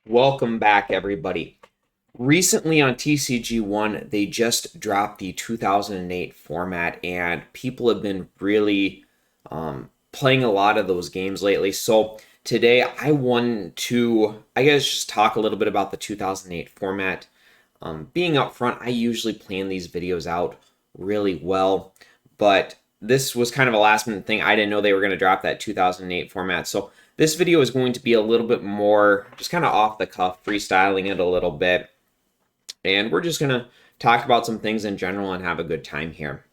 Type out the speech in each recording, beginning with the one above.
Welcome back, everybody. Recently on TCG1, they just dropped the 2008 format, and people have been really playing a lot of those games lately. So today I want to, just talk a little bit about the 2008 format. Being upfront, I usually plan these videos out really well, but this was kind of a last minute thing. I didn't know they were going to drop that 2008 format. So this video is going to be a little bit more just kind of off the cuff, freestyling it a little bit. And we're just going to talk about some things in general and have a good time here.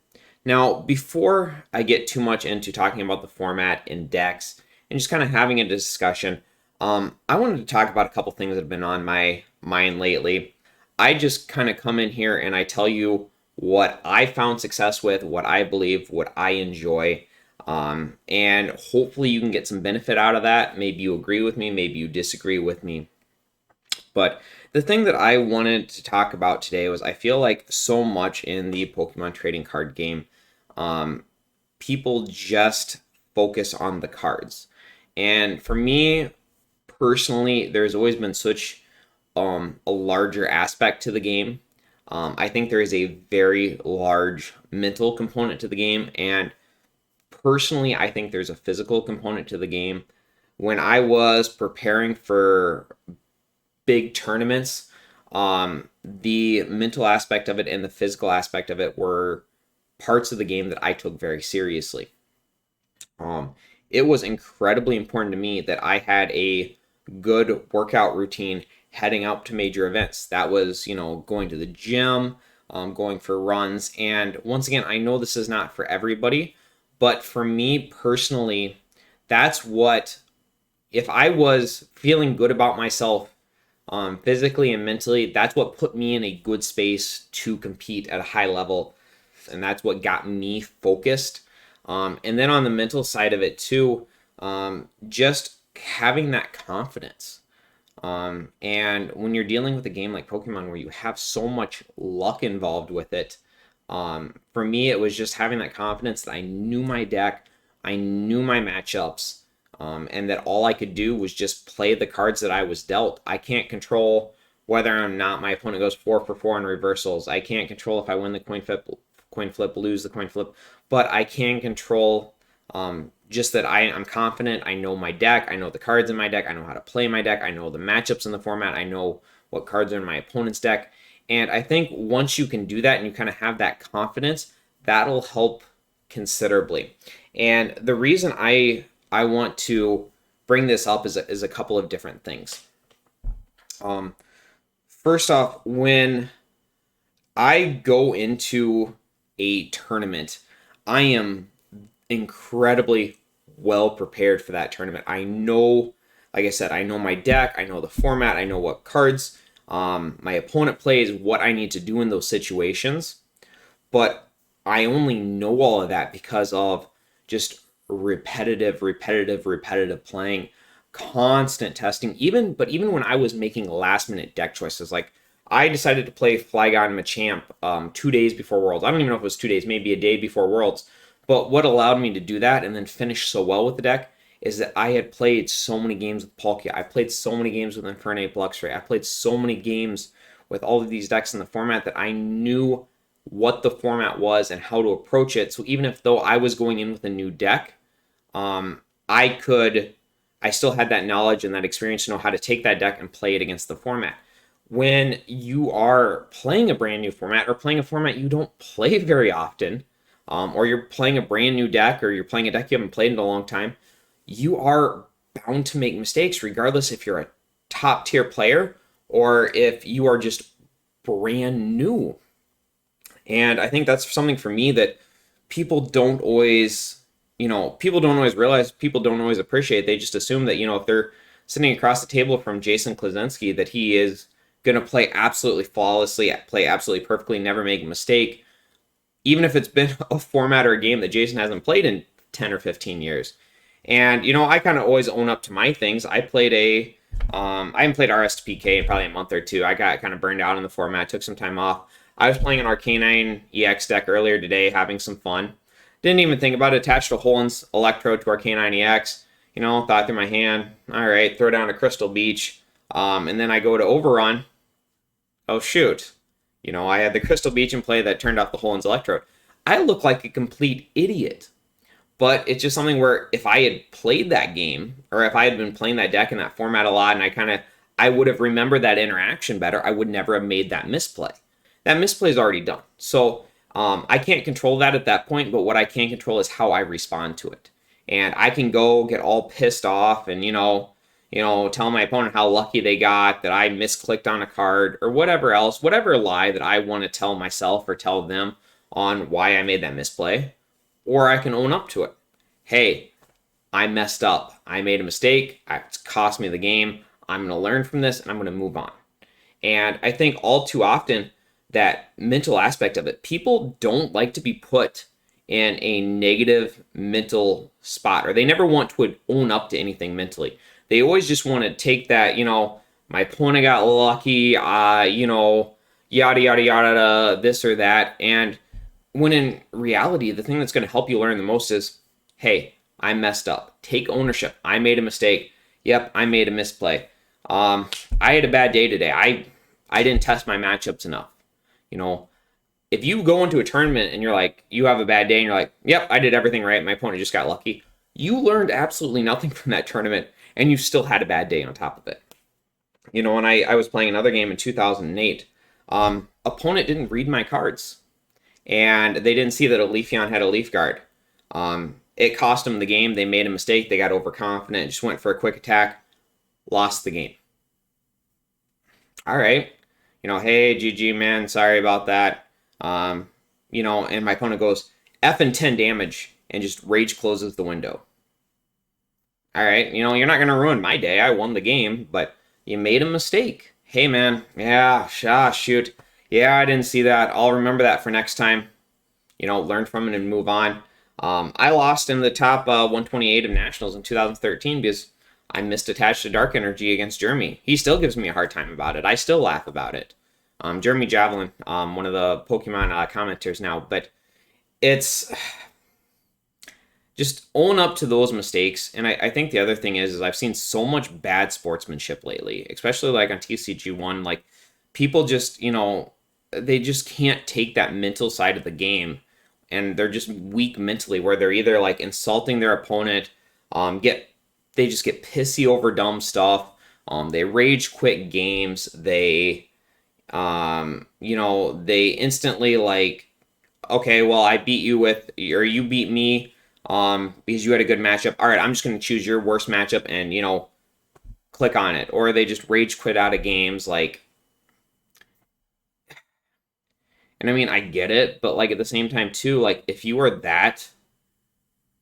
Now, before I get too much into talking about the format and decks and just kind of having a discussion, I wanted to talk about a couple things that have been on my mind lately. I just kind of come in here and I tell you what I found success with, what I believe, what I enjoy, and hopefully you can get some benefit out of that. Maybe you agree with me, maybe you disagree with me. But the thing that I wanted to talk about today was I feel like so much in the Pokemon trading card game, people just focus on the cards. And for me personally, there's always been such a larger aspect to the game. I think there is a very large mental component to the game, and personally, I think there's a physical component to the game. When I was preparing for big tournaments, the mental aspect of it and the physical aspect of it were parts of the game that I took very seriously. It was incredibly important to me that I had a good workout routine heading up to major events. That was, going to the gym, going for runs. And once again, I know this is not for everybody, but for me personally, that's what, if I was feeling good about myself physically and mentally, that's what put me in a good space to compete at a high level. And that's what got me focused. And then on the mental side of it too, just having that confidence. And when you're dealing with a game like Pokemon where you have so much luck involved with it, for me, it was just having that confidence that I knew my deck, I knew my matchups, and that all I could do was just play the cards that I was dealt. I can't control whether or not my opponent goes 4 for 4 in reversals. I can't control if I win the coin flip, lose the coin flip, but I can control just that I'm confident. I know my deck. I know the cards in my deck. I know how to play my deck. I know the matchups in the format. I know what cards are in my opponent's deck. And I think once you can do that and you kind of have that confidence, that'll help considerably. And the reason I want to bring this up is a couple of different things. First off, when I go into a tournament, I am incredibly well prepared for that tournament. I know, like I said, I know my deck, I know the format, I know what cards my opponent plays, what I need to do in those situations. But I only know all of that because of just repetitive playing, constant testing. Even when I was making last minute deck choices, like I decided to play Flygon Machamp 2 days before Worlds. I don't even know if it was 2 days, maybe a day before Worlds. But what allowed me to do that and then finish so well with the deck is that I had played so many games with Palkia. I played so many games with Infernape Luxray. I played so many games with all of these decks in the format that I knew what the format was and how to approach it. So even if though I was going in with a new deck, I still had that knowledge and that experience to know how to take that deck and play it against the format. When you are playing a brand new format or playing a format you don't play very often, or you're playing a brand new deck, or you're playing a deck you haven't played in a long time, you are bound to make mistakes, regardless if you're a top tier player or if you are just brand new. And I think that's something for me that people don't always, people don't always realize, people don't always appreciate. They just assume that, if they're sitting across the table from Jason Klaczynski, that he is going to play absolutely flawlessly, play absolutely perfectly, never make a mistake, even if it's been a format or a game that Jason hasn't played in 10 or 15 years. And, I kind of always own up to my things. I haven't played RSPK in probably a month or two. I got kind of burned out in the format, took some time off. I was playing an Arcanine EX deck earlier today, having some fun. Didn't even think about it, attached a Holin's Electrode to Arcanine EX. Thought through my hand, all right, throw down a Crystal Beach. And then I go to overrun. Oh shoot. I had the Crystal Beach in play that turned off the Holin's Electrode. I look like a complete idiot. But it's just something where if I had played that game, or if I had been playing that deck in that format a lot, and I would have remembered that interaction better, I would never have made that misplay. That misplay is already done. So I can't control that at that point, but what I can control is how I respond to it. And I can go get all pissed off and, tell my opponent how lucky they got, that I misclicked on a card, or whatever else, whatever lie that I want to tell myself or tell them on why I made that misplay. Or I can own up to it. Hey, I messed up. I made a mistake. It's cost me the game. I'm going to learn from this and I'm going to move on. And I think all too often that mental aspect of it, people don't like to be put in a negative mental spot, or they never want to own up to anything mentally. They always just want to take that, my opponent got lucky, yada, yada, yada, this or that. And when in reality, the thing that's going to help you learn the most is, hey, I messed up. Take ownership. I made a mistake. Yep, I made a misplay. I had a bad day today. I didn't test my matchups enough. If you go into a tournament and you're like, you have a bad day and you're like, yep, I did everything right. My opponent just got lucky. You learned absolutely nothing from that tournament and you still had a bad day on top of it. And I was playing another game in 2008. Opponent didn't read my cards and they didn't see that a Leafeon had a Leaf Guard. It cost them the game. They made a mistake. They got overconfident, just went for a quick attack, lost the game. All right. Hey, GG, man, sorry about that. And my opponent goes, F and 10 damage, and just rage closes the window. All right, you're not going to ruin my day. I won the game, but you made a mistake. Hey, man, yeah, shoot. Yeah, I didn't see that. I'll remember that for next time. Learn from it and move on. I lost in the top 128 of Nationals in 2013 because I misattached to Dark Energy against Jeremy. He still gives me a hard time about it. I still laugh about it. Jeremy Javelin, one of the Pokemon commenters now, but it's just own up to those mistakes. And I think the other thing is I've seen so much bad sportsmanship lately, especially like on TCG1. Like people just, they just can't take that mental side of the game, and they're just weak mentally, where they're either like insulting their opponent, they just get pissy over dumb stuff. They rage quit games. They they instantly like, okay, well, I beat you or you beat me because you had a good matchup. All right, I'm just going to choose your worst matchup and, click on it. Or they just rage quit out of games. Like, and I mean, I get it, but like at the same time too, like if you are that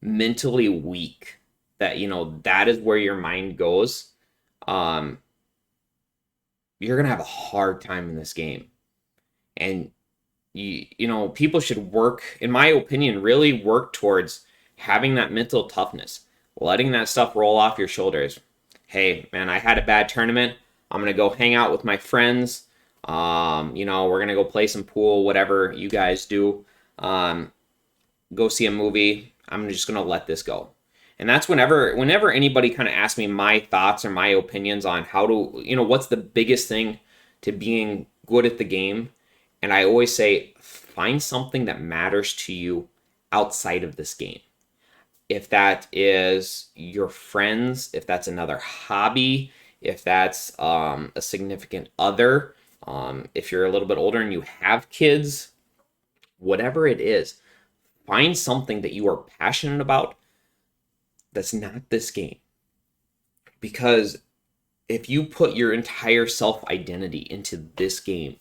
mentally weak that, that is where your mind goes, you're going to have a hard time in this game. And people should work, in my opinion, really work towards having that mental toughness, letting that stuff roll off your shoulders. Hey, man, I had a bad tournament. I'm going to go hang out with my friends. We're going to go play some pool, whatever you guys do. Go see a movie. I'm just going to let this go. And that's whenever anybody kind of asks me my thoughts or my opinions on how to, what's the biggest thing to being good at the game. And I always say, find something that matters to you outside of this game. If that is your friends, if that's another hobby, if that's a significant other, if you're a little bit older and you have kids, whatever it is, find something that you are passionate about that's not this game. Because if you put your entire self-identity into this game,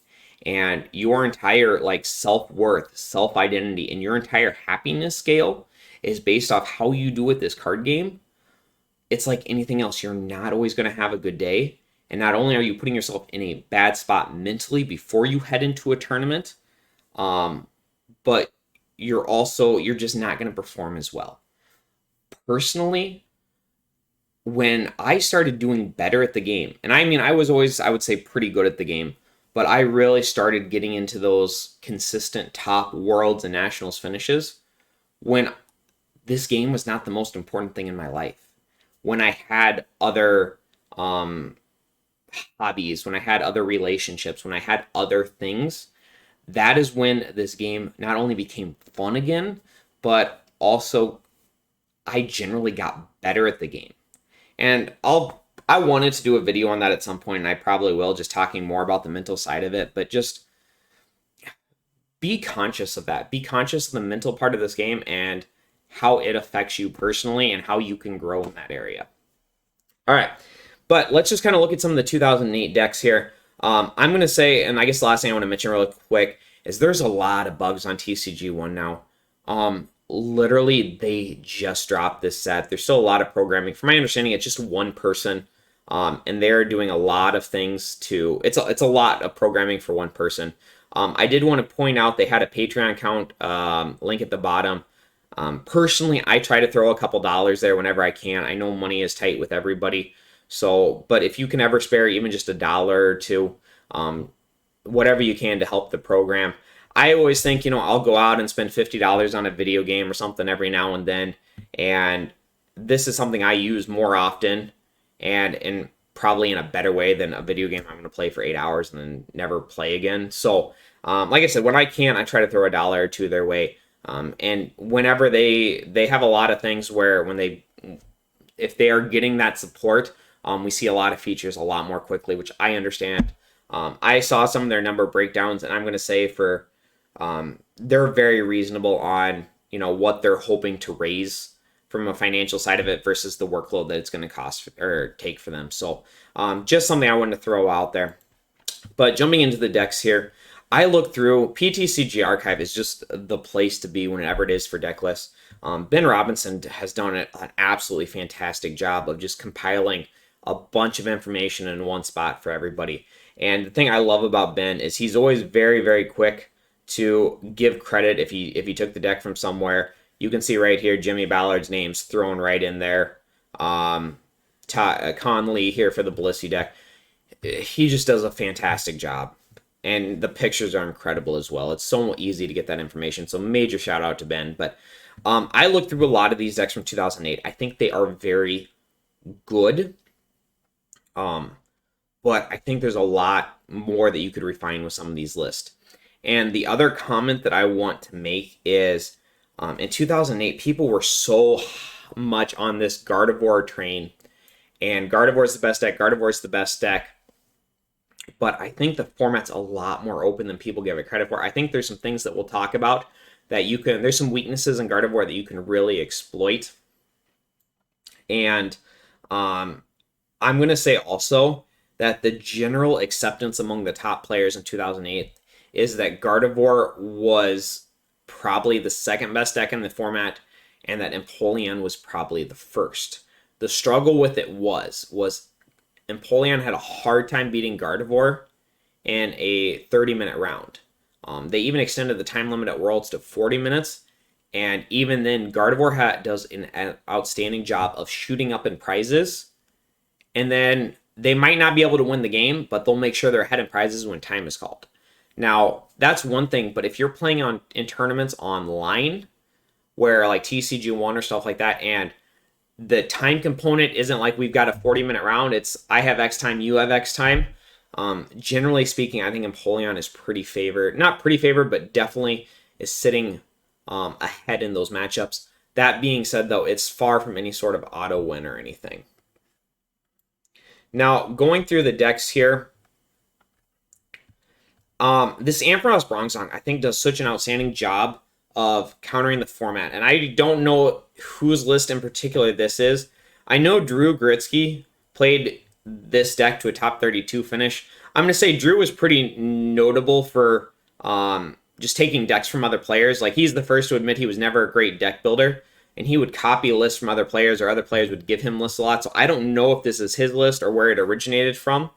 and your entire like self-worth, self-identity, and your entire happiness scale is based off how you do with this card game, it's like anything else. You're not always going to have a good day. And not only are you putting yourself in a bad spot mentally before you head into a tournament, but you're just not going to perform as well. Personally, when I started doing better at the game, and I mean, I was always, I would say, pretty good at the game, but I really started getting into those consistent top worlds and nationals finishes when this game was not the most important thing in my life. When I had other hobbies, when I had other relationships, when I had other things, that is when this game not only became fun again, but also I generally got better at the game. And I wanted to do a video on that at some point, and I probably will, just talking more about the mental side of it, but just be conscious of that. Be conscious of the mental part of this game and how it affects you personally and how you can grow in that area. All right, but let's just kind of look at some of the 2008 decks here. I'm going to say, and I guess the last thing I want to mention real quick is there's a lot of bugs on TCG1 now. Literally, they just dropped this set. There's still a lot of programming. From my understanding, it's just one person, and they're doing a lot of things to. It's a lot of programming for one person. I did want to point out they had a Patreon account link at the bottom. Personally, I try to throw a couple dollars there whenever I can. I know money is tight with everybody, so but if you can ever spare even just a dollar or two, whatever you can to help the program. I always think, I'll go out and spend $50 on a video game or something every now and then, and this is something I use more often and probably in a better way than a video game I'm going to play for 8 hours and then never play again. So, like I said, when I can, I try to throw a dollar or two their way. And whenever they have a lot of things where if they are getting that support, we see a lot of features a lot more quickly, which I understand. I saw some of their number breakdowns, and I'm going to say they're very reasonable on what they're hoping to raise from a financial side of it versus the workload that it's going to cost or take for them. So just something I wanted to throw out there. But jumping into the decks here, I look through PTCG Archive is just the place to be whenever it is for deck lists. Ben Robinson has done an absolutely fantastic job of just compiling a bunch of information in one spot for everybody. And the thing I love about Ben is he's always very, very quick to give credit if he took the deck from somewhere. You can see right here Jimmy Ballard's name's thrown right in there. Conley here for the Belissi deck. He just does a fantastic job. And the pictures are incredible as well. It's so easy to get that information. So major shout out to Ben. But I looked through a lot of these decks from 2008. I think they are very good. But I think there's a lot more that you could refine with some of these lists. And the other comment that I want to make is in 2008, people were so much on this Gardevoir train. And Gardevoir is the best deck. Gardevoir is the best deck. But I think the format's a lot more open than people give it credit for. I think there's some things that we'll talk about that there's some weaknesses in Gardevoir that you can really exploit. And I'm going to say also that the general acceptance among the top players in 2008 is that Gardevoir was probably the second best deck in the format and that Empoleon was probably the first. The struggle with it was Empoleon had a hard time beating Gardevoir in a 30-minute round. They even extended the time limit at Worlds to 40 minutes, and even then, Gardevoir does an outstanding job of shooting up in prizes, and then they might not be able to win the game, but they'll make sure they're ahead in prizes when time is called. Now, that's one thing, but if you're playing in tournaments online, where like TCG1 or stuff like that, and the time component isn't like we've got a 40-minute round. It's I have X time, you have X time. Generally speaking, I think Empoleon is pretty favored. Not pretty favored, but definitely is sitting ahead in those matchups. That being said, though, it's far from any sort of auto win or anything. Now, going through the decks here, this Ampharos Bronzong, I think, does such an outstanding job of countering the format. And I don't know whose list in particular this is. I know Drew Gritsky played this deck to a top 32 finish. I'm going to say Drew was pretty notable for just taking decks from other players. Like, he's the first to admit he was never a great deck builder, and he would copy lists from other players, or other players would give him lists a lot. So I don't know if this is his list or where it originated from.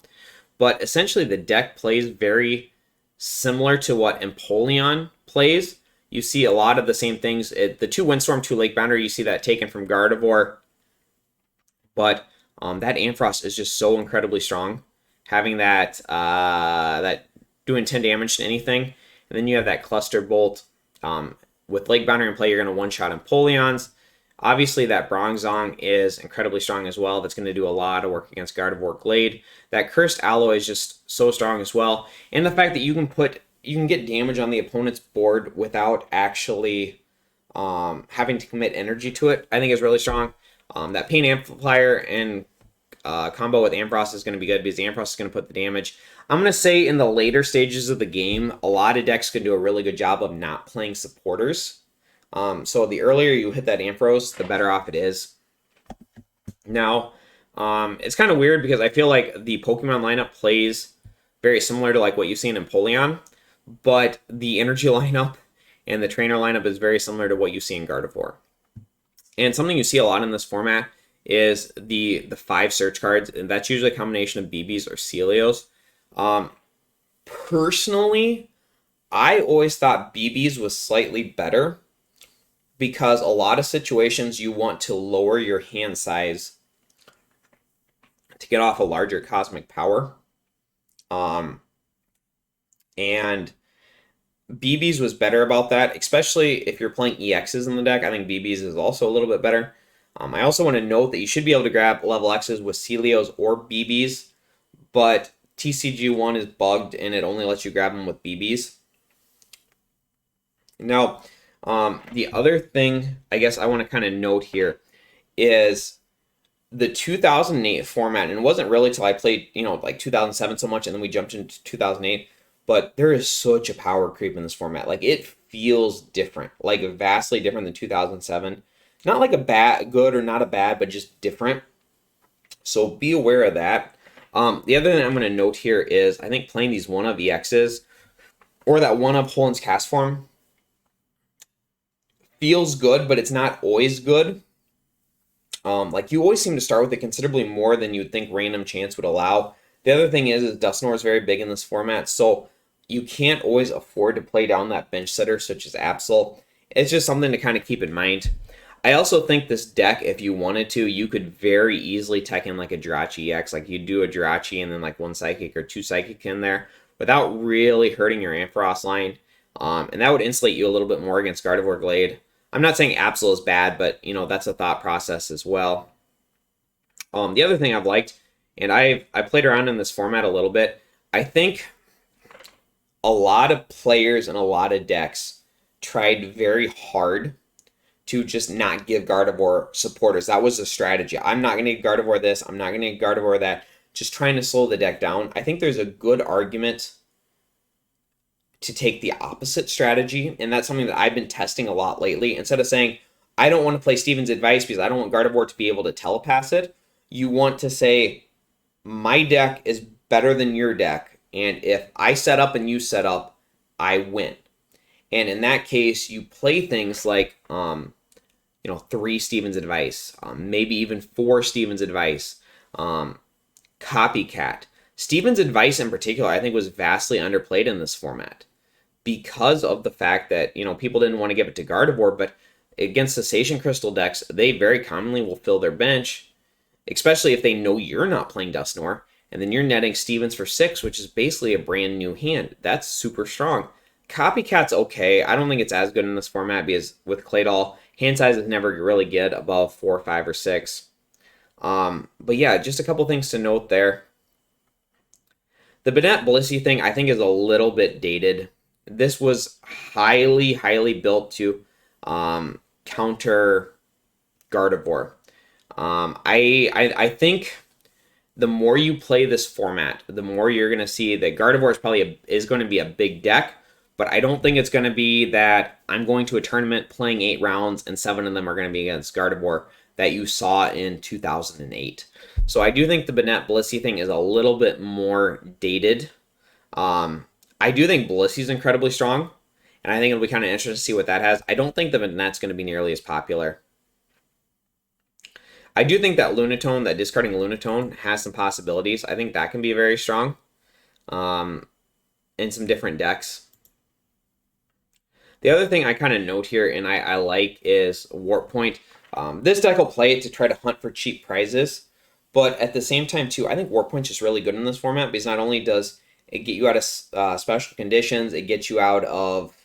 But essentially, the deck plays very similar to what Empoleon plays. You see a lot of the same things. The 2 Windstorm, 2 Lakebounder, you see that taken from Gardevoir. But that Ampharos is just so incredibly strong. Having that doing 10 damage to anything. And then you have that Cluster Bolt. With Lakebounder in play, you're going to one-shot Empoleons. Obviously, that Bronzong is incredibly strong as well. That's going to do a lot of work against Gardevoir Glade. That Cursed Alloy is just so strong as well. And the fact that you can get damage on the opponent's board without actually having to commit energy to it, I think is really strong. That Pain Amplifier and combo with Ampharos is going to be good because the Ampharos is going to put the damage. I'm going to say in the later stages of the game, a lot of decks can do a really good job of not playing supporters. So the earlier you hit that Ampharos, the better off it is. Now, it's kind of weird because I feel like the Pokemon lineup plays very similar to like what you've seen in Empoleon, but the energy lineup and the trainer lineup is very similar to what you see in Gardevoir. And something you see a lot in this format is the 5 search cards, and that's usually a combination of BBs or Celios. Personally, I always thought BBs was slightly better because a lot of situations you want to lower your hand size to get off a larger cosmic power. And BBs was better about that, especially if you're playing EXs in the deck. I think BBs is also a little bit better. I also want to note that you should be able to grab level X's with Celios or BBs, but TCG1 is bugged and it only lets you grab them with BBs. Now, the other thing I guess I want to kind of note here is the 2008 format, and it wasn't really till I played, like 2007 so much, and then we jumped into 2008, but there is such a power creep in this format. Like, it feels different, like vastly different than 2007. Not like a good or not a bad, but just different. So be aware of that. The other thing I'm going to note here is I think playing these 1-of EXs or that 1-of Holin's Cast form feels good, but it's not always good. Like you always seem to start with it considerably more than you'd think random chance would allow. The other thing is Dusknoir is very big in this format, so you can't always afford to play down that bench setter such as Absol. It's just something to kind of keep in mind. I also think this deck, if you wanted to, you could very easily tech in like a Jirachi EX. Like you do a Jirachi and then like 1 Psychic or 2 Psychic in there without really hurting your Ampharos line. And that would insulate you a little bit more against Gardevoir Glade. I'm not saying Absol is bad, but that's a thought process as well. The other thing I've liked, and I played around in this format a little bit, I think a lot of players and a lot of decks tried very hard to just not give Gardevoir supporters. That was the strategy. I'm not going to give Gardevoir this. I'm not going to give Gardevoir that. Just trying to slow the deck down. I think there's a good argument to take the opposite strategy, and that's something that I've been testing a lot lately. Instead of saying, I don't want to play Steven's advice because I don't want Gardevoir to be able to telepass it, you want to say, my deck is better than your deck, and if I set up and you set up, I win. And in that case, you play things like, 3 Steven's advice, maybe even 4 Steven's advice, copycat. Steven's advice in particular, I think, was vastly underplayed in this format because of the fact that, people didn't want to give it to Gardevoir, but against Cessation Crystal decks, they very commonly will fill their bench, especially if they know you're not playing Dusknoir, and then you're netting Stevens for 6, which is basically a brand new hand. That's super strong. Copycat's okay. I don't think it's as good in this format because with Claydol, hand size is never really good above 4, 5, or 6. But yeah, just a couple things to note there. The Banette Blissey thing I think is a little bit dated. This was highly, highly built to counter Gardevoir. I think the more you play this format, the more you're going to see that Gardevoir is going to be a big deck, but I don't think it's going to be that I'm going to a tournament playing 8 rounds and 7 of them are going to be against Gardevoir that you saw in 2008. So I do think the Banette Blissey thing is a little bit more dated. I do think Blissey's incredibly strong, and I think it'll be kind of interesting to see what that has. I don't think the Banette's going to be nearly as popular. I do think that Lunatone, that discarding Lunatone, has some possibilities. I think that can be very strong in some different decks. The other thing I kind of note here, and I like, is Warp Point. This deck will play it to try to hunt for cheap prizes, but at the same time, too, I think Warp Point's just really good in this format because not only does it get you out of special conditions, it gets you out of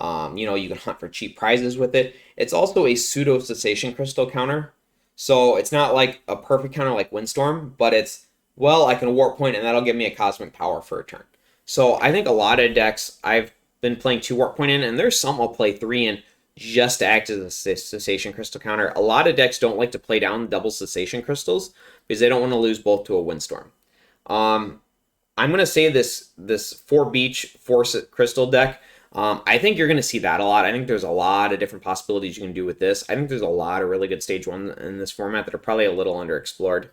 You can hunt for cheap prizes with it. It's also a pseudo cessation crystal counter. So it's not like a perfect counter like Windstorm, but it's, well, I can warp point and that'll give me a cosmic power for a turn. So I think a lot of decks I've been playing 2 warp point in, and there's some I'll play 3 in just to act as a cessation crystal counter. A lot of decks don't like to play down double cessation crystals because they don't want to lose both to a Windstorm. I'm going to say this 4 beach, 4 crystal deck, I think you're going to see that a lot. I think there's a lot of different possibilities you can do with this. I think there's a lot of really good stage 1 in this format that are probably a little underexplored.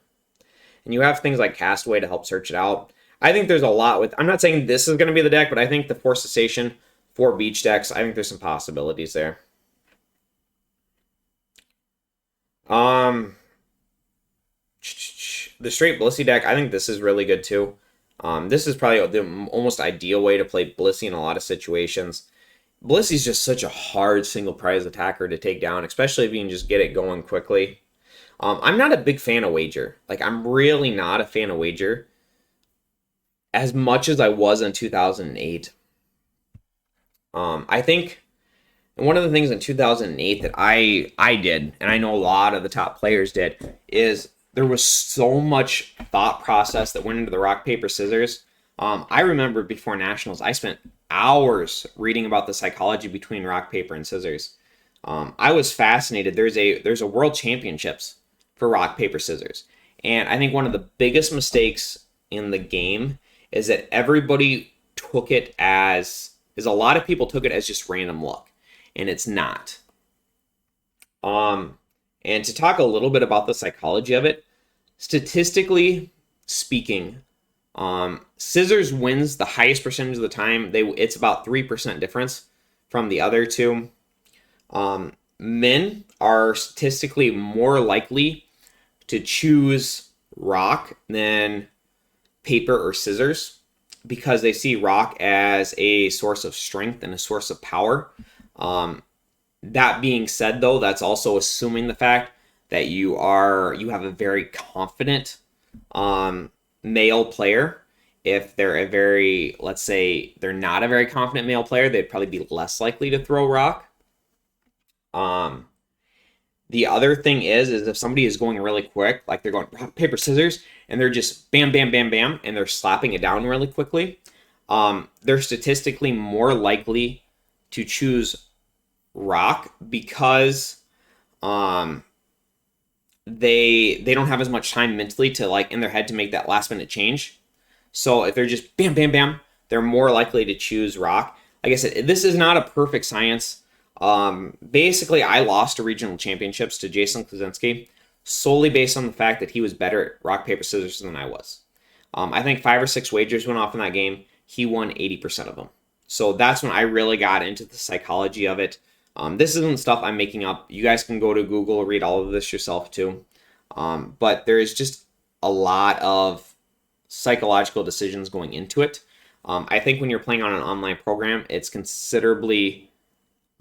And you have things like Castaway to help search it out. I think there's a lot with, I'm not saying this is going to be the deck, but I think the 4 cessation, 4 beach decks, I think there's some possibilities there. The straight Blissey deck, I think this is really good too. This is probably the almost ideal way to play Blissey in a lot of situations. Blissey's just such a hard single prize attacker to take down, especially if you can just get it going quickly. I'm not a big fan of Wager. Like, I'm really not a fan of Wager as much as I was in 2008. I think one of the things in 2008 that I did, and I know a lot of the top players did, is there was so much thought process that went into the rock, paper, scissors. I remember before Nationals, I spent hours reading about the psychology between rock, paper, and scissors. I was fascinated. There's a world championships for rock, paper, scissors. And I think one of the biggest mistakes in the game is that everybody took it as a lot of people took it as just random luck. And it's not. And to talk a little bit about the psychology of it, statistically speaking, scissors wins the highest percentage of the time. It's about 3% difference from the other two. Men are statistically more likely to choose rock than paper or scissors because they see rock as a source of strength and a source of power. That being said, though, that's also assuming the fact that you have a very confident male player. If they're let's say they're not a very confident male player, they'd probably be less likely to throw rock. The other thing is if somebody is going really quick, like they're going rock, paper, scissors, and they're just bam, bam, bam, bam, and they're slapping it down really quickly, they're statistically more likely to choose rock because they don't have as much time mentally to, like, in their head to make that last minute change. So if they're just bam, bam, bam, they're more likely to choose rock. Like I said, this is not a perfect science. Basically, I lost to regional championships to Jason Klaczynski solely based on the fact that he was better at rock, paper, scissors than I was. I think 5 or 6 wagers went off in that game. He won 80% of them. So that's when I really got into the psychology of it. This isn't stuff I'm making up. You guys can go to Google, read all of this yourself too. But there is just a lot of psychological decisions going into it. I think when you're playing on an online program, it's considerably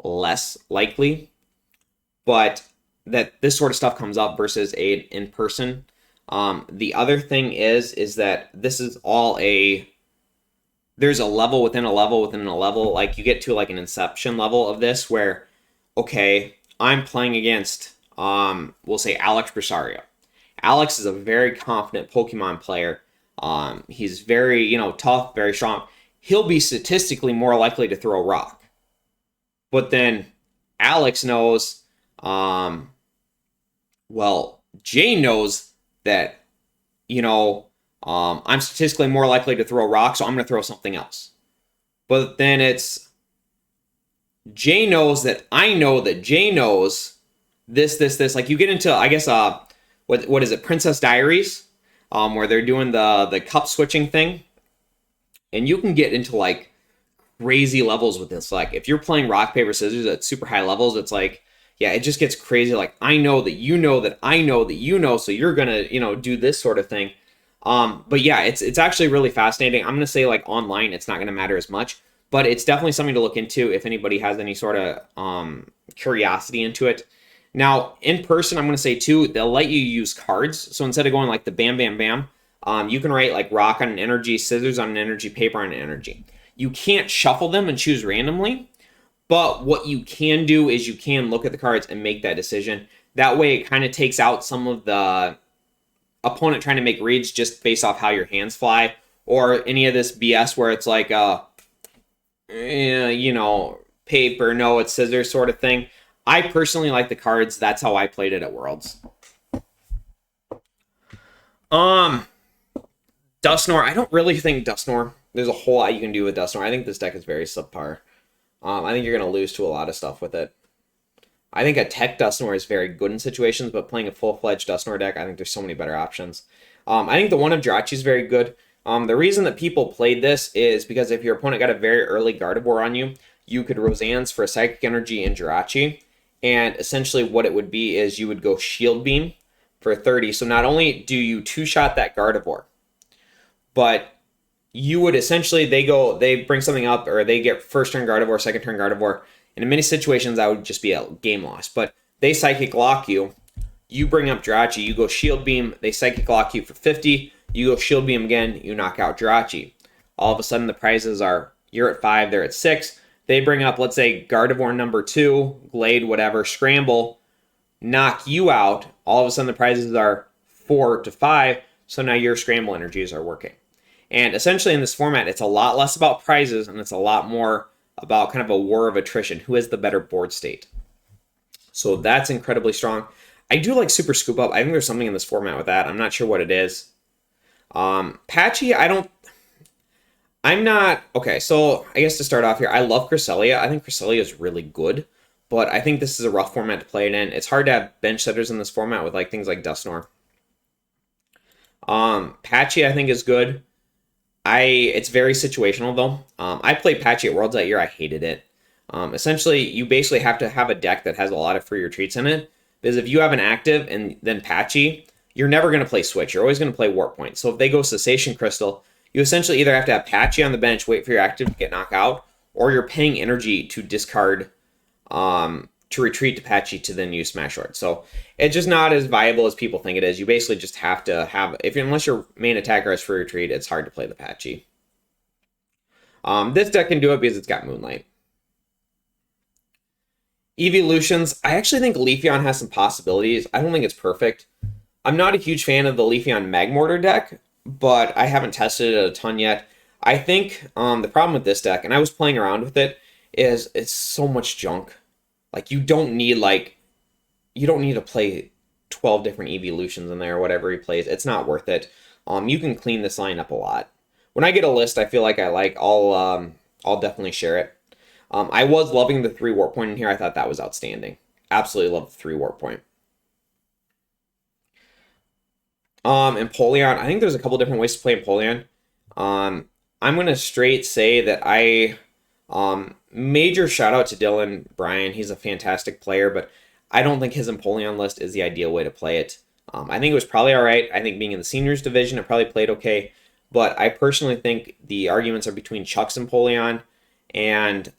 less likely, but that this sort of stuff comes up versus in person. The other thing is that this is all there's a level within a level within a level. Like, you get to like an inception level of this where, okay, I'm playing against, we'll say Alex Brisario. Alex is a very confident Pokemon player. He's very, tough, very strong. He'll be statistically more likely to throw rock. But then Alex knows, Jay knows that, I'm statistically more likely to throw rock, so I'm going to throw something else. But then it's Jay knows that I know that Jay knows this. Like, you get into, I guess, what is it, Princess Diaries, where they're doing the cup switching thing. And you can get into, like, crazy levels with this. Like, if you're playing rock, paper, scissors at super high levels, it's like, yeah, it just gets crazy. Like, I know that you know that I know that you know, so you're gonna, do this sort of thing. But yeah, it's actually really fascinating. I'm gonna say, like, online, it's not gonna matter as much, but it's definitely something to look into if anybody has any sort of curiosity into it. Now, in person, I'm gonna say too, they'll let you use cards. So instead of going like the bam, bam, bam, you can write like rock on an energy, scissors on an energy, paper on an energy. You can't shuffle them and choose randomly, But what you can do is you can look at the cards and make that decision. That way it kind of takes out some of the opponent trying to make reads just based off how your hands fly, or any of this BS where it's like, you know, paper, no, it's scissors sort of thing. I personally like the cards. That's how I played it at Worlds. Dustnor, I don't really think Dustnor, there's a whole lot you can do with Dustnor. I think this deck is very subpar. I think you're going to lose to a lot of stuff with it. I think a tech Dustnor is very good in situations, but playing a full-fledged Dustnor deck, I think there's so many better options. I think the one of Jirachi is very good. The reason that people played this is because if your opponent got a very early Gardevoir on you, you could Roseanne's for a Psychic Energy and Jirachi. And essentially what it would be is you would go Shield Beam for 30. So not only do you two-shot that Gardevoir, but you would essentially, they bring something up, or they get first turn Gardevoir, second turn Gardevoir. And in many situations, that would just be a game loss. But they Psychic Lock you. You bring up Jirachi. You go Shield Beam. They Psychic Lock you for 50. You go Shield Beam again. You knock out Jirachi. All of a sudden, the prizes are, you're at 5, they're at 6. They bring up, let's say, Gardevoir number 2, Glade, whatever, Scramble, knock you out. All of a sudden, the prizes are 4 to 5. So now your Scramble energies are working. And essentially in this format, it's a lot less about prizes, and it's a lot more about kind of a war of attrition. Who has the better board state? So that's incredibly strong. I do like Super Scoop Up. I think there's something in this format with that. I'm not sure what it is. Patchy, I'm not... Okay, so I guess to start off here, I love Cresselia. I think Cresselia is really good, but I think this is a rough format to play it in. It's hard to have bench setters in this format with like things like Dustnor. Patchy, I think, is good. It's very situational, though. I played Patchy at Worlds that year. I hated it. Essentially, you basically have to have a deck that has a lot of free retreats in it, because if you have an active and then Patchy, you're never going to play Switch. You're always going to play Warp Point. So if they go Cessation Crystal, you essentially either have to have Patchy on the bench, wait for your active to get knocked out, or you're paying energy to discard, to retreat to Patchy to then use Smash Sword. So it's just not as viable as people think it is. You basically just have to have, unless your main attacker has free retreat, it's hard to play the Patchy. This deck can do it because it's got Moonlight. Evolutions, I actually think Leafeon has some possibilities. I don't think it's perfect. I'm not a huge fan of the Leafeon Magmortar deck, but I haven't tested it a ton yet. I think the problem with this deck, and I was playing around with it, is it's so much junk. Like, you don't need to play 12 different Evolutions in there or whatever he plays. It's not worth it. You can clean this line up a lot. When I get a list I feel like I like, I'll definitely share it. I was loving the 3 Warp Point in here. I thought that was outstanding. Absolutely love the 3 Warp Point. Empoleon, I think there's a couple different ways to play Empoleon. I'm going to straight say that major shout out to Dylan Bryan. He's a fantastic player, but I don't think his Empoleon list is the ideal way to play it. I think it was probably all right. I think being in the seniors division, it probably played okay. But I personally think the arguments are between Chuck's Empoleon and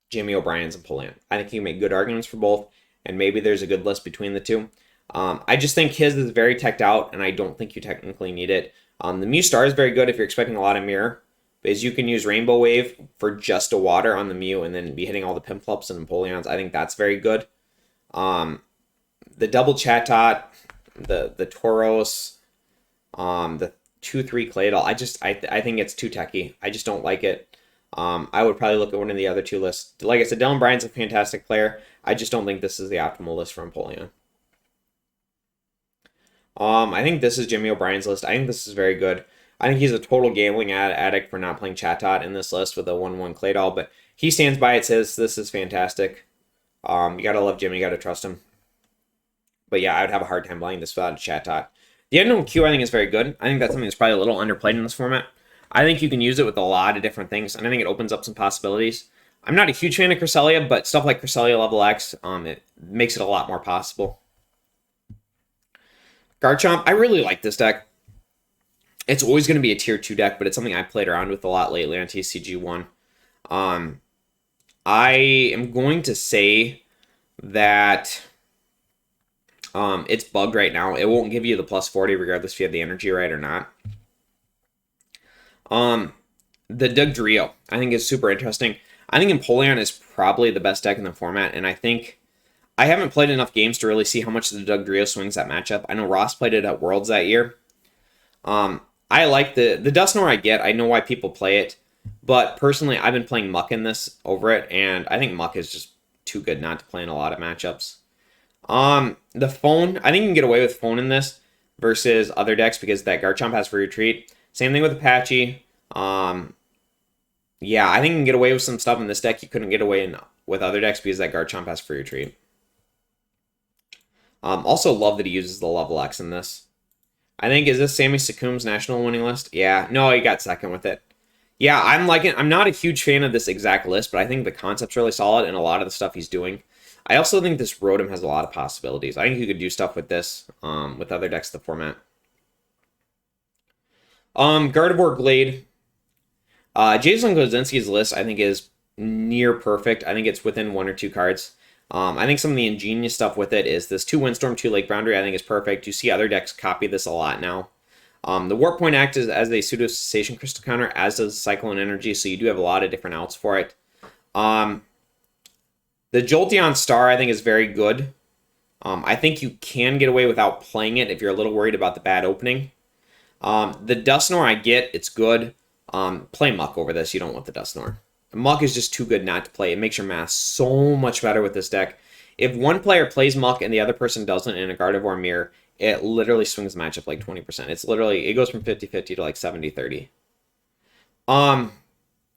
Jimmy O'Brien's Empoleon. I think you can make good arguments for both, and maybe there's a good list between the two. I just think his is very teched out, and I don't think you technically need it. The Mew Star is very good if you're expecting a lot of mirror, because you can use Rainbow Wave for just a water on the Mew and then be hitting all the Pimplups and Empoleons. I think that's very good. The double Chatot, the Tauros, the 2-3 Claydol, I think it's too techy. I just don't like it. I would probably look at one of the other two lists. Like I said, Dylan Bryan's a fantastic player. I just don't think this is the optimal list for Empoleon. I think this is Jimmy O'Brien's list. I think this is very good. I think he's a total gambling addict for not playing Chatot in this list with a 1-1 Claydol, but he stands by it, says this is fantastic. You gotta love Jimmy, you gotta trust him. But yeah, I would have a hard time playing this without a Chatot. The Unknown Q I think is very good. I think that's something that's probably a little underplayed in this format. I think you can use it with a lot of different things, and I think it opens up some possibilities. I'm not a huge fan of Cresselia, but stuff like Cresselia Level X, it makes it a lot more possible. Garchomp, I really like this deck. It's always going to be a tier 2 deck, but it's something I've played around with a lot lately on TCG1. I am going to say that it's bugged right now. It won't give you the plus 40 regardless if you have the energy right or not. The Dugtrio, I think, is super interesting. I think Empoleon is probably the best deck in the format, and I think I haven't played enough games to really see how much the Dugtrio swings that matchup. I know Ross played it at Worlds that year. I like the Dusknoir I get. I know why people play it, but personally, I've been playing Muck in this over it, and I think Muck is just too good not to play in a lot of matchups. The Phone, I think you can get away with Phone in this versus other decks because that Garchomp has free retreat. Same thing with Apache. Yeah, I think you can get away with some stuff in this deck you couldn't get away with other decks because that Garchomp has free retreat. Also love that he uses the level X in this. I think, is this Sammy Sakum's national winning list? Yeah, no, he got second with it. Yeah, I'm not a huge fan of this exact list, but I think the concept's really solid and a lot of the stuff he's doing. I also think this Rotom has a lot of possibilities. I think you could do stuff with this, with other decks in the format. Gardevoir Glade. Jason Kozinski's list, I think, is near perfect. I think it's within 1 or 2 cards. I think some of the ingenious stuff with it is this 2 Windstorm, 2 Lake Boundary, I think is perfect. You see other decks copy this a lot now. The Warp Point acts as a pseudo cessation crystal counter, as does Cyclone Energy, so you do have a lot of different outs for it. The Jolteon Star, I think, is very good. I think you can get away without playing it if you're a little worried about the bad opening. The Dusknoir I get, it's good. Play Muck over this, you don't want the Dusknoir. Muck is just too good not to play. It makes your math so much better with this deck. If one player plays Muck and the other person doesn't in a Gardevoir mirror, it literally swings the matchup like 20%. It goes from 50-50 to like 70-30.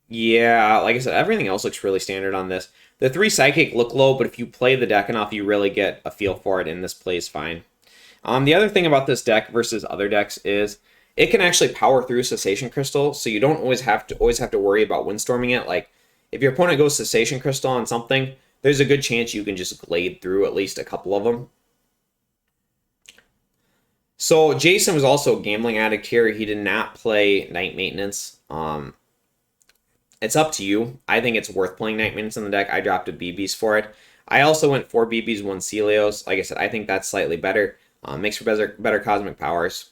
Yeah, like I said, everything else looks really standard on this. The 3 Psychic look low, but if you play the deck enough, you really get a feel for it, and this plays fine. The other thing about this deck versus other decks is it can actually power through Cessation Crystal, so you don't always have to worry about windstorming it. Like, if your opponent goes Cessation Crystal on something, there's a good chance you can just glade through at least a couple of them. So Jason was also a gambling addict here. He did not play Night Maintenance. It's up to you. I think it's worth playing Night Maintenance in the deck. I dropped a BBs for it. I also went 4 BBs, 1 Celios. Like I said, I think that's slightly better. Makes for better cosmic powers.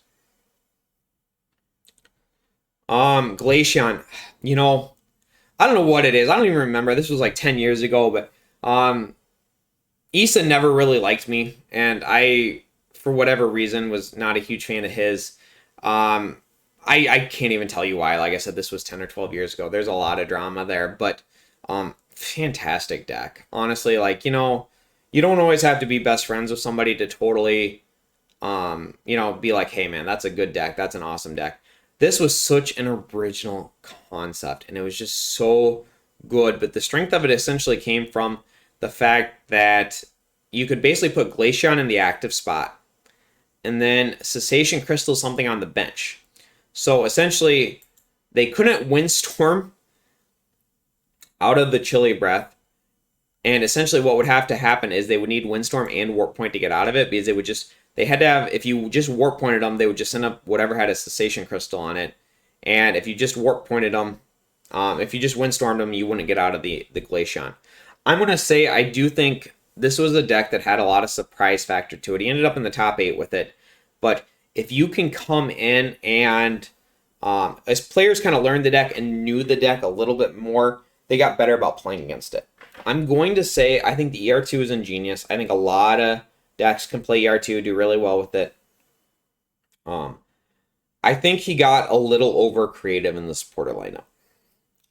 Glaceon, I don't know what it is. I don't even remember. This was like 10 years ago, but Issa never really liked me, and I, for whatever reason, was not a huge fan of his. I can't even tell you why. Like I said, this was 10 or 12 years ago. There's a lot of drama there, but fantastic deck. Honestly, like, you don't always have to be best friends with somebody to totally, be like, hey man, that's a good deck. That's an awesome deck. This was such an original concept, and it was just so good. But the strength of it essentially came from the fact that you could basically put Glaceon in the active spot, and then Cessation Crystal something on the bench. So essentially, they couldn't Windstorm out of the Chilly Breath, and essentially what would have to happen is they would need Windstorm and Warp Point to get out of it, because they had to have, if you just Warp Pointed them, they would just send up whatever had a Cessation Crystal on it. And if you just Warp Pointed them, if you just Windstormed them, you wouldn't get out of the Glaceon. I'm going to say I do think this was a deck that had a lot of surprise factor to it. He ended up in the top 8 with it. But if you can come in and, as players kind of learned the deck and knew the deck a little bit more, they got better about playing against it. I'm going to say I think the ER2 is ingenious. I think a lot of decks can play ER2, do really well with it. I think he got a little over creative in the supporter lineup.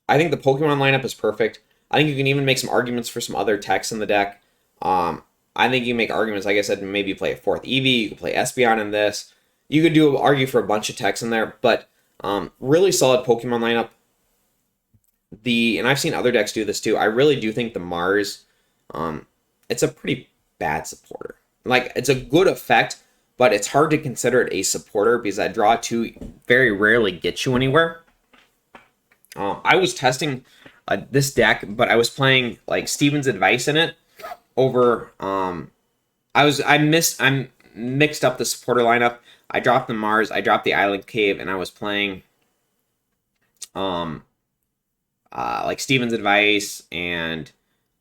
I think the Pokemon lineup is perfect. I think you can even make some arguments for some other techs in the deck. I think you can make arguments, like I said, maybe play a 4th Eevee, you could play Espeon in this. You could argue for a bunch of techs in there, but really solid Pokemon lineup. And I've seen other decks do this too. I really do think the Mars, it's a pretty bad supporter. Like, it's a good effect, but it's hard to consider it a supporter because that draw 2 very rarely gets you anywhere. I was testing this deck, but I was playing like Steven's Advice in it over. I mixed up the supporter lineup. I dropped the Mars, I dropped the Island Cave, and I was playing like Steven's Advice and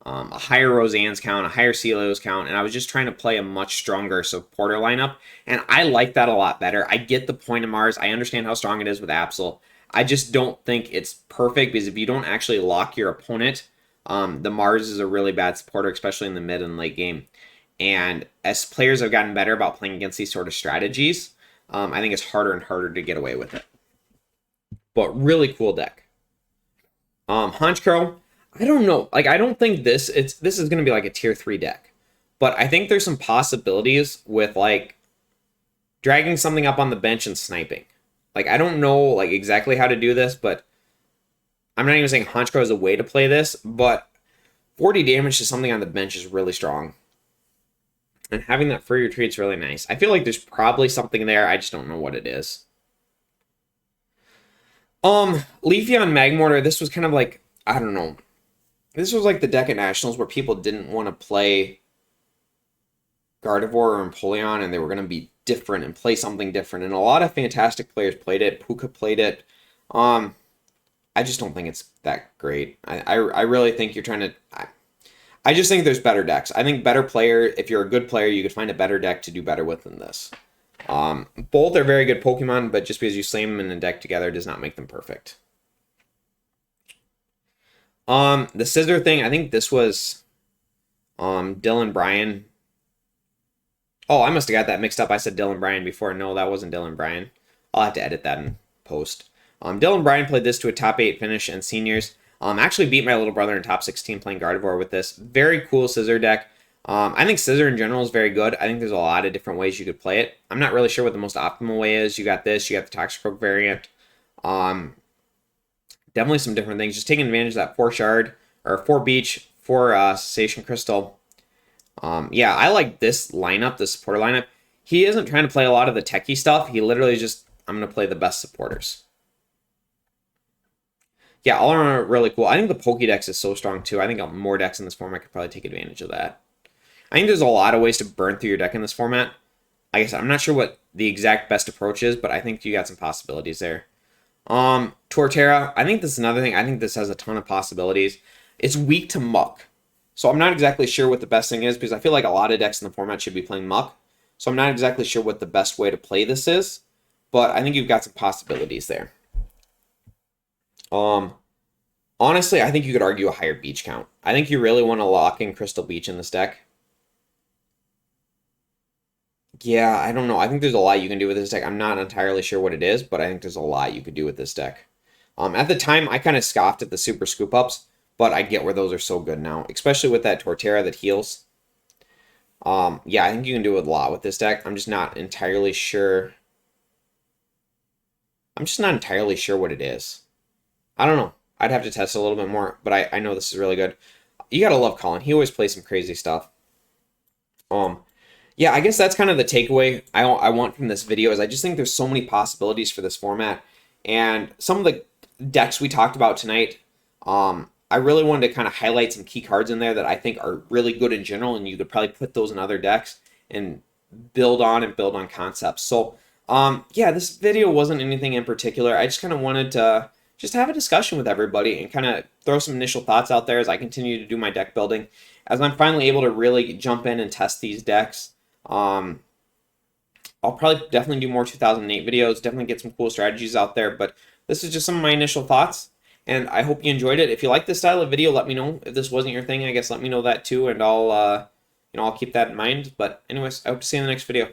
a higher Roseanne's count, a higher Celios count, and I was just trying to play a much stronger supporter lineup, and I like that a lot better. I get the point of Mars. I understand how strong it is with Absol. I just don't think it's perfect because if you don't actually lock your opponent, the Mars is a really bad supporter, especially in the mid and late game. And as players have gotten better about playing against these sort of strategies, I think it's harder and harder to get away with it. But really cool deck. Honchkrow, I don't know. Like, I don't think this is going to be like a tier 3 deck. But I think there's some possibilities with like dragging something up on the bench and sniping. Like, I don't know like exactly how to do this, but I'm not even saying Honchkrow is a way to play this, but 40 damage to something on the bench is really strong. And having that free retreat is really nice. I feel like there's probably something there. I just don't know what it is. Leafeon Magmortar, this was kind of like, I don't know. This was like the deck at Nationals where people didn't want to play Gardevoir or Empoleon, and they were going to be different and play something different. And a lot of fantastic players played it. Puka played it. I just don't think it's that great. I really think you're trying to... I just think there's better decks. I think better player, if you're a good player, you could find a better deck to do better with than this. Both are very good Pokemon, but just because you slam them in a deck together does not make them perfect. The Scissor thing, I think this was Dylan Bryan. Oh, I must have got that mixed up. I said Dylan Bryan before. No, that wasn't Dylan Bryan. I'll have to edit that in post. Dylan Bryan played this to a top 8 finish in seniors. Actually beat my little brother in top 16 playing Gardevoir with this. Very cool Scissor deck. I think Scissor in general is very good. I think there's a lot of different ways you could play it. I'm not really sure what the most optimal way is. You got this. You got the Toxicroak variant. Definitely some different things. Just taking advantage of that 4 Shard, or 4 Beach, 4 Cessation Crystal. Yeah, I like this lineup, the supporter lineup. He isn't trying to play a lot of the techie stuff. He literally just, I'm going to play the best supporters. Yeah, all around really cool. I think the Pokédex is so strong too. I think more decks in this format could probably take advantage of that. I think there's a lot of ways to burn through your deck in this format. Like I said, I'm not sure what the exact best approach is, but I think you got some possibilities there. Torterra, I think this is another thing. I think this has a ton of possibilities. It's weak to Muck. So I'm not exactly sure what the best thing is, because I feel like a lot of decks in the format should be playing Muck. So I'm not exactly sure what the best way to play this is, but I think you've got some possibilities there. Honestly, I think you could argue a higher beach count. I think you really want to lock in Crystal Beach in this deck. Yeah, I don't know. I think there's a lot you can do with this deck. I'm not entirely sure what it is, but I think there's a lot you could do with this deck. At the time, I kind of scoffed at the Super Scoop Ups, but I get where those are so good now, especially with that Torterra that heals. Yeah, I think you can do a lot with this deck. I'm just not entirely sure. I'm just not entirely sure what it is. I don't know. I'd have to test a little bit more, but I know this is really good. You gotta love Colin. He always plays some crazy stuff. Yeah, I guess that's kind of the takeaway I want from this video, is I just think there's so many possibilities for this format. And some of the decks we talked about tonight, I really wanted to kind of highlight some key cards in there that I think are really good in general, and you could probably put those in other decks and build on concepts. So, yeah, this video wasn't anything in particular. I just kind of wanted to just have a discussion with everybody and kind of throw some initial thoughts out there as I continue to do my deck building. As I'm finally able to really jump in and test these decks, I'll probably definitely do more 2008 videos, definitely get some cool strategies out there, but this is just some of my initial thoughts, and I hope you enjoyed it. If you like this style of video, let me know. If this wasn't your thing, I guess let me know that too, and I'll keep that in mind. But anyways, I hope to see you in the next video.